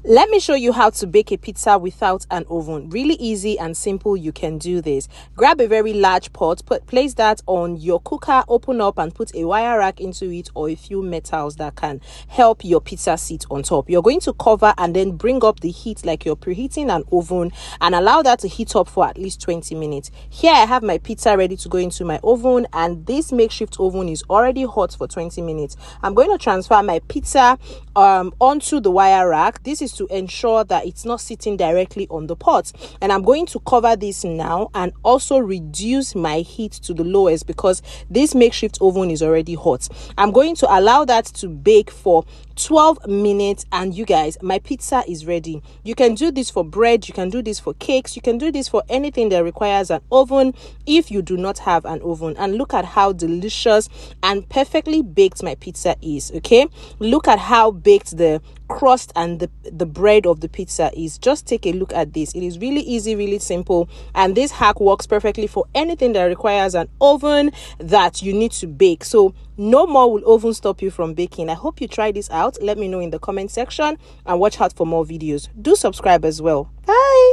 Let me show you how to bake a pizza without an oven. Really easy and simple. You can do this. Grab a very large pot, place that on your cooker, open up and put a wire rack into it or a few metals that can help your pizza sit on top. You're going to cover and then bring up the heat like you're preheating an oven and allow that to heat up for at least 20 minutes. Here I have my pizza ready to go into my oven, and this makeshift oven is already hot for 20 minutes. I'm going to transfer my pizza onto the wire rack. This is to ensure that it's not sitting directly on the pot, and I'm going to cover this now and also reduce my heat to the lowest because this makeshift oven is already hot. I'm going to allow that to bake for 12 minutes, and you guys, my pizza is ready. You can do this for bread, you can do this for cakes, you can do this for anything that requires an oven if you do not have an oven. And look at how delicious and perfectly baked my pizza is. Okay, look at how baked the crust and the bread of the pizza is. Just take a look at this. It is really easy, really simple, and this hack works perfectly for anything that requires an oven that you need to bake. So no more will oven stop you from baking. I hope you try this out. Let me know in the comment section and watch out for more videos. Do subscribe as well. Bye.